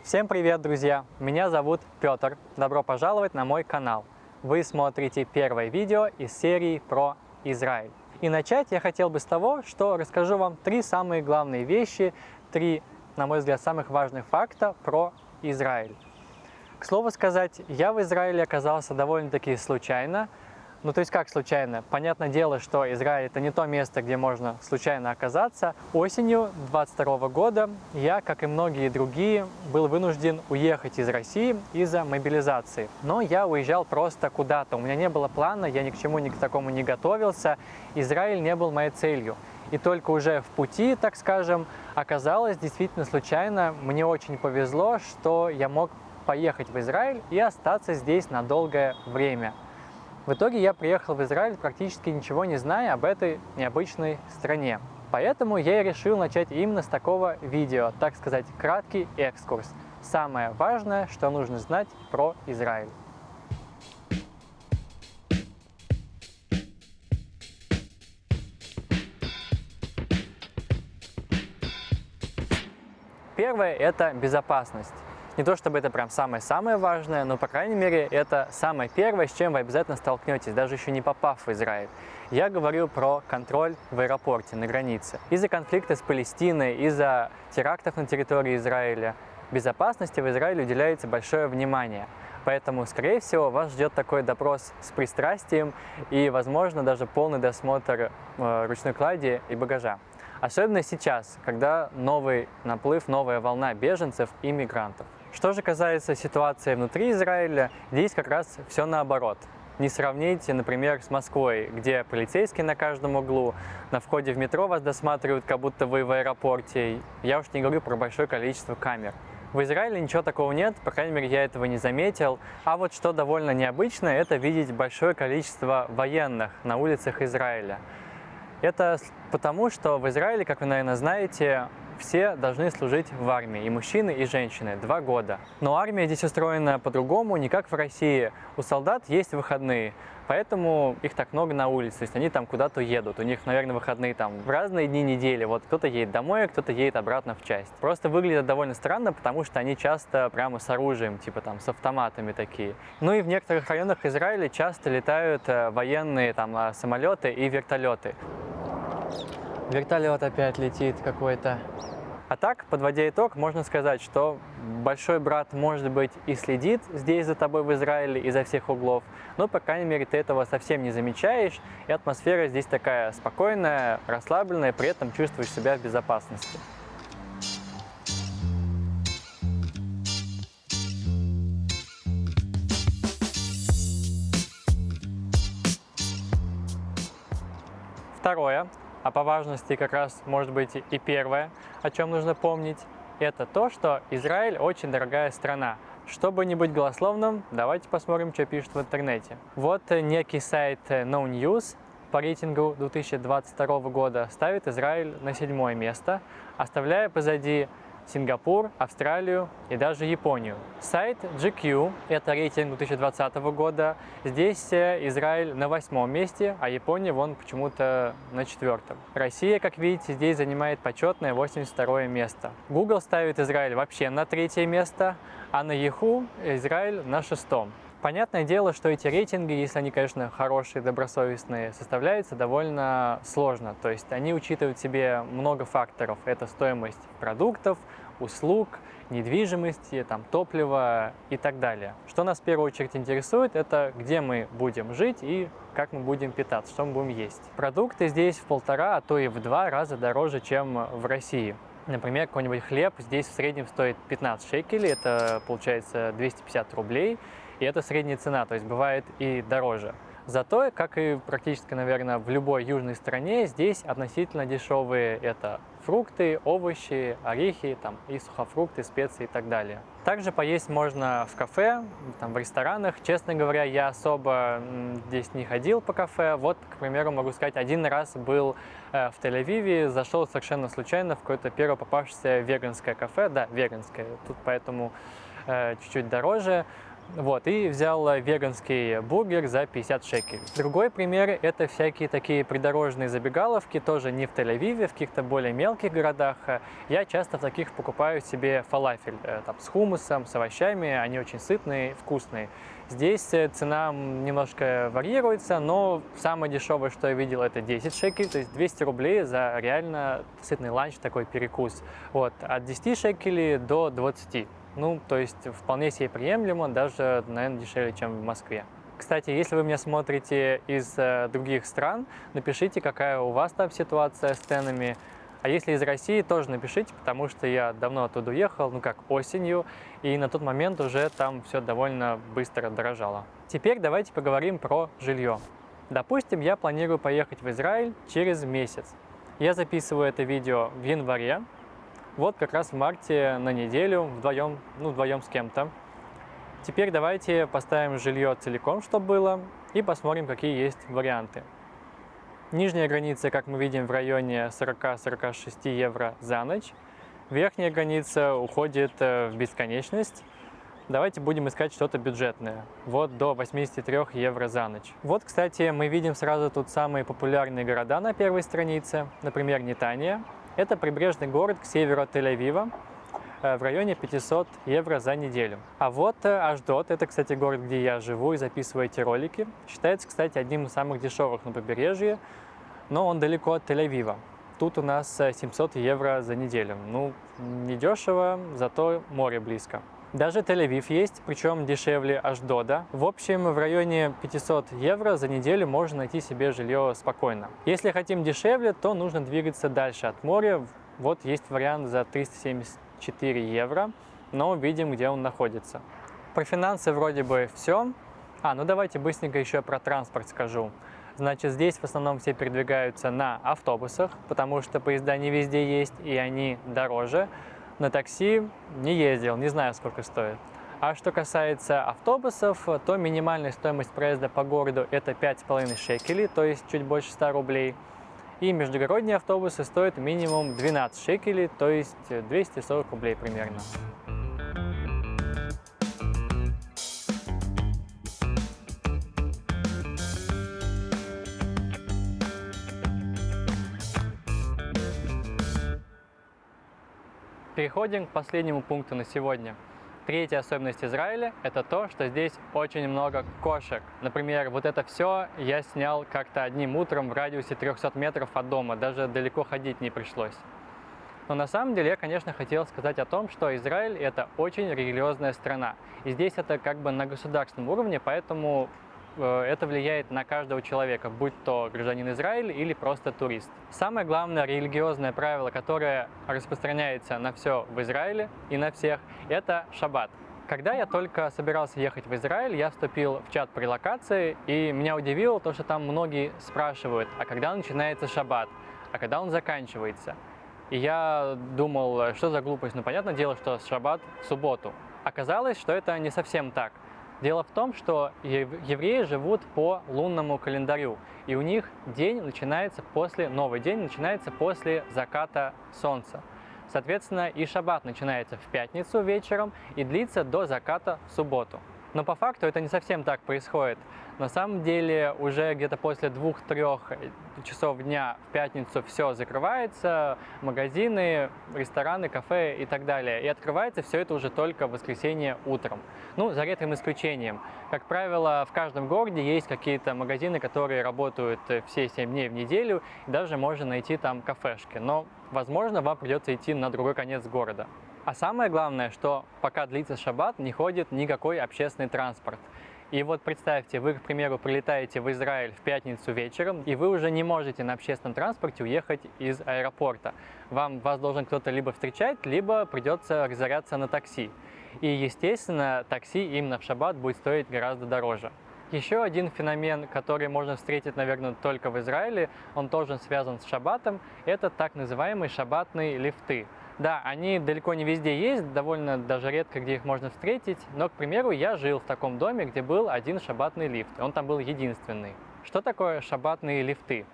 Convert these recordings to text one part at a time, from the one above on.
Всем привет, друзья! Меня зовут Петр. Добро пожаловать на мой канал. Вы смотрите первое видео из серии про Израиль. И начать я хотел бы с того, что расскажу вам три самые главные вещи, три, на мой взгляд, самых важных факта про Израиль. К слову сказать, я в Израиле оказался довольно-таки случайно. Ну, то есть как случайно? Понятное дело, что Израиль – это не то место, где можно случайно оказаться. Осенью 2022 года я, как и многие другие, был вынужден уехать из России из-за мобилизации. Но я уезжал просто куда-то. У меня не было плана, я ни к чему ни к такому не готовился. Израиль не был моей целью. И только уже в пути, так скажем, оказалось действительно случайно. Мне очень повезло, что я мог поехать в Израиль и остаться здесь на долгое время. В итоге я приехал в Израиль, практически ничего не зная об этой необычной стране. Поэтому я и решил начать именно с такого видео, так сказать, краткий экскурс. Самое важное, что нужно знать про Израиль. Первое – это безопасность. Не то чтобы это прям самое-самое важное, но, по крайней мере, это самое первое, с чем вы обязательно столкнетесь, даже еще не попав в Израиль. Я говорю про контроль в аэропорте, на границе. Из-за конфликта с Палестиной, из-за терактов на территории Израиля, безопасности в Израиле уделяется большое внимание. Поэтому, скорее всего, вас ждет такой допрос с пристрастием и, возможно, даже полный досмотр ручной клади и багажа. Особенно сейчас, когда новый наплыв, новая волна беженцев и мигрантов. Что же касается ситуации внутри Израиля, здесь как раз все наоборот. Не сравните, например, с Москвой, где полицейские на каждом углу, на входе в метро вас досматривают, как будто вы в аэропорте. Я уж не говорю про большое количество камер. В Израиле ничего такого нет, по крайней мере, я этого не заметил. А вот что довольно необычно, это видеть большое количество военных на улицах Израиля. Это потому, что в Израиле, как вы, наверное, знаете, все должны служить в армии, и мужчины, и женщины, 2 года. Но армия здесь устроена по-другому, не как в России. У солдат есть выходные, поэтому их так много на улице, то есть они там куда-то едут. У них, наверное, выходные там в разные дни недели. Вот кто-то едет домой, а кто-то едет обратно в часть. Просто выглядит довольно странно, потому что они часто прямо с оружием, типа там с автоматами такие. Ну и в некоторых районах Израиля часто летают военные там самолеты и вертолеты. Вертолет опять летит какой-то. А так, подводя итог, можно сказать, что большой брат, может быть, и следит здесь за тобой в Израиле изо всех углов, но, по крайней мере, ты этого совсем не замечаешь, и атмосфера здесь такая спокойная, расслабленная, при этом чувствуешь себя в безопасности. Второе, а по важности как раз может быть и первое, о чем нужно помнить, это то, что Израиль очень дорогая страна. Чтобы не быть голословным, давайте посмотрим, что пишут в интернете. Вот некий сайт No News по рейтингу 2022 года ставит Израиль на 7-е место, оставляя позади Сингапур, Австралию и даже Японию. Сайт GQ, это рейтинг 2020 года, здесь Израиль на 8-м месте, а Япония вон почему-то на 4-м. Россия, как видите, здесь занимает почетное 82-е место. Google ставит Израиль вообще на 3-е место, а на Yahoo Израиль на 6-м. Понятное дело, что эти рейтинги, если они, конечно, хорошие, добросовестные, составляются довольно сложно. То есть они учитывают в себе много факторов. Это стоимость продуктов, услуг, недвижимости, там, топлива и так далее. Что нас в первую очередь интересует, это где мы будем жить и как мы будем питаться, что мы будем есть. Продукты здесь в 1,5, а то и в 2 раза дороже, чем в России. Например, какой-нибудь хлеб здесь в среднем стоит 15 шекелей, это получается 250 рублей. И это средняя цена, то есть бывает и дороже. Зато, как и практически, наверное, в любой южной стране, здесь относительно дешевые это фрукты, овощи, орехи, там, и сухофрукты, специи и так далее. Также поесть можно в кафе, там, в ресторанах. Честно говоря, я особо здесь не ходил по кафе. Вот, к примеру, могу сказать, один раз был в Тель-Авиве, зашел совершенно случайно в какое-то первое попавшееся веганское кафе. Да, веганское, тут поэтому чуть-чуть дороже. Вот, и взял веганский бургер за 50 шекелей. Другой пример – это всякие такие придорожные забегаловки, тоже не в Тель-Авиве, в каких-то более мелких городах. Я часто в таких покупаю себе фалафель, там, с хумусом, с овощами, они очень сытные, вкусные. Здесь цена немножко варьируется, но самое дешевое, что я видел, это 10 шекелей, то есть 200 рублей за реально сытный ланч, такой перекус. Вот, от 10 шекелей до 20. Ну, то есть вполне себе приемлемо, даже, наверное, дешевле, чем в Москве. Кстати, если вы меня смотрите из других стран, напишите, какая у вас там ситуация с ценами. А если из России, тоже напишите, потому что я давно оттуда уехал, ну как осенью, и на тот момент уже там все довольно быстро дорожало. Теперь давайте поговорим про жилье. Допустим, я планирую поехать в Израиль через месяц. Я записываю это видео в январе. Вот как раз в марте на неделю вдвоем с кем-то. Теперь давайте поставим жилье целиком, чтобы было, и посмотрим, какие есть варианты. Нижняя граница, как мы видим, в районе 40-46 евро за ночь. Верхняя граница уходит в бесконечность. Давайте будем искать что-то бюджетное. Вот до 83 евро за ночь. Вот, кстати, мы видим сразу тут самые популярные города на первой странице. Например, Нетания. Это прибрежный город к северу от Тель-Авива, в районе 500 евро за неделю. А вот Ашдод, это, кстати, город, где я живу и записываю эти ролики. Считается, кстати, одним из самых дешевых на побережье, но он далеко от Тель-Авива. Тут у нас 700 евро за неделю. Ну, не дешево, зато море близко. Даже Тель-Авив есть, причем дешевле Ашдода. В общем, в районе 500 евро за неделю можно найти себе жилье спокойно. Если хотим дешевле, то нужно двигаться дальше от моря. Вот есть вариант за 374 евро, но видим, где он находится. Про финансы вроде бы все. Ну давайте быстренько еще про транспорт скажу. Значит, здесь в основном все передвигаются на автобусах, потому что поезда не везде есть и они дороже. На такси не ездил, не знаю, сколько стоит. А что касается автобусов, то минимальная стоимость проезда по городу это 5,5 шекелей, то есть чуть больше 100 рублей. И междугородние автобусы стоят минимум 12 шекелей, то есть 240 рублей примерно. Переходим к последнему пункту на сегодня. Третья особенность Израиля – это то, что здесь очень много кошек. Например, вот это все я снял как-то одним утром в радиусе 300 метров от дома, даже далеко ходить не пришлось. Но на самом деле я, конечно, хотел сказать о том, что Израиль – это очень религиозная страна. И здесь это как бы на государственном уровне, поэтому это влияет на каждого человека, будь то гражданин Израиля или просто турист. Самое главное религиозное правило, которое распространяется на все в Израиле и на всех, это шаббат. Когда я только собирался ехать в Израиль, я вступил в чат по релокации, и меня удивило то, что там многие спрашивают, а когда начинается шаббат, а когда он заканчивается. И я думал, что за глупость, ну понятное дело, что шаббат в субботу. Оказалось, что это не совсем так. Дело в том, что евреи живут по лунному календарю, и у них новый день начинается после заката солнца. Соответственно, и шаббат начинается в пятницу вечером и длится до заката в субботу. Но по факту это не совсем так происходит. На самом деле уже где-то после 2-3 часов дня в пятницу все закрывается, магазины, рестораны, кафе и так далее. И открывается все это уже только в воскресенье утром. Ну, за редким исключением. Как правило, в каждом городе есть какие-то магазины, которые работают все 7 дней в неделю, и даже можно найти там кафешки. Но, возможно, вам придется идти на другой конец города. А самое главное, что пока длится шаббат, не ходит никакой общественный транспорт. И вот представьте, вы, к примеру, прилетаете в Израиль в пятницу вечером, и вы уже не можете на общественном транспорте уехать из аэропорта. Вас должен кто-то либо встречать, либо придется разоряться на такси. И, естественно, такси именно в шаббат будет стоить гораздо дороже. Еще один феномен, который можно встретить, наверное, только в Израиле, он тоже связан с шаббатом, это так называемые шаббатные лифты. Да, они далеко не везде есть, довольно даже редко где их можно встретить, но, к примеру, я жил в таком доме, где был один шаббатный лифт, он там был единственный. Что такое шаббатные лифты?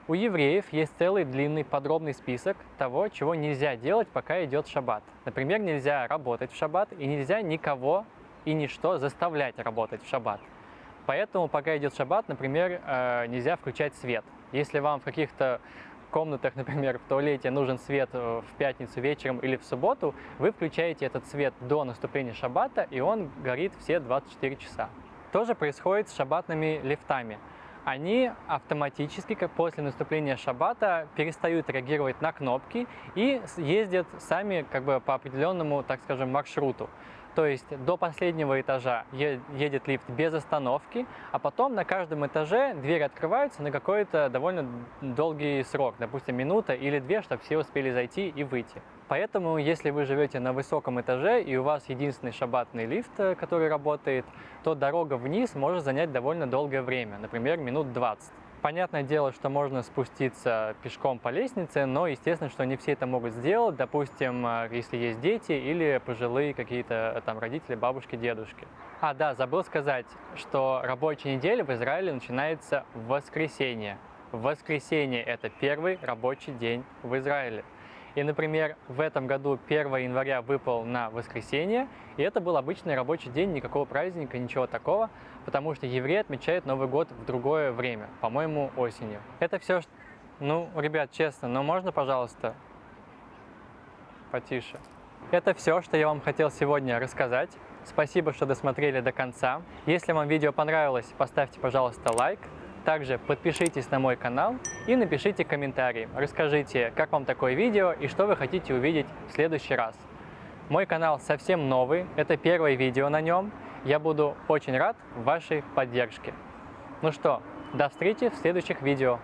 У евреев есть целый длинный подробный список того, чего нельзя делать, пока идет шаббат. Например, нельзя работать в шаббат и нельзя никого и ничто заставлять работать в шаббат. Поэтому, пока идет шаббат, например, нельзя включать свет. Если вам в каких-то комнатах, например, в туалете нужен свет в пятницу вечером или в субботу, вы включаете этот свет до наступления шаббата, и он горит все 24 часа. То же происходит с шаббатными лифтами. Они автоматически, как после наступления шаббата, перестают реагировать на кнопки и ездят сами как бы по определенному, так скажем, маршруту. То есть до последнего этажа едет лифт без остановки, а потом на каждом этаже двери открываются на какой-то довольно долгий срок, допустим, минута или две, чтобы все успели зайти и выйти. Поэтому, если вы живете на высоком этаже и у вас единственный шаббатный лифт, который работает, то дорога вниз может занять довольно долгое время, например, минут 20. Понятное дело, что можно спуститься пешком по лестнице, но естественно, что не все это могут сделать, допустим, если есть дети или пожилые какие-то там родители, бабушки, дедушки. А, да, забыл сказать, что рабочая неделя в Израиле начинается в воскресенье. Воскресенье – это первый рабочий день в Израиле. И, например, в этом году 1 января выпал на воскресенье, и это был обычный рабочий день, никакого праздника, ничего такого, потому что евреи отмечают Новый год в другое время, по-моему, осенью. Это все, что... Ну, ребят, честно, но можно, пожалуйста, потише? Это все, что я вам хотел сегодня рассказать. Спасибо, что досмотрели до конца. Если вам видео понравилось, поставьте, пожалуйста, лайк. Также подпишитесь на мой канал и напишите комментарий. Расскажите, как вам такое видео и что вы хотите увидеть в следующий раз. Мой канал совсем новый, это первое видео на нем. Я буду очень рад вашей поддержке. Ну что, до встречи в следующих видео.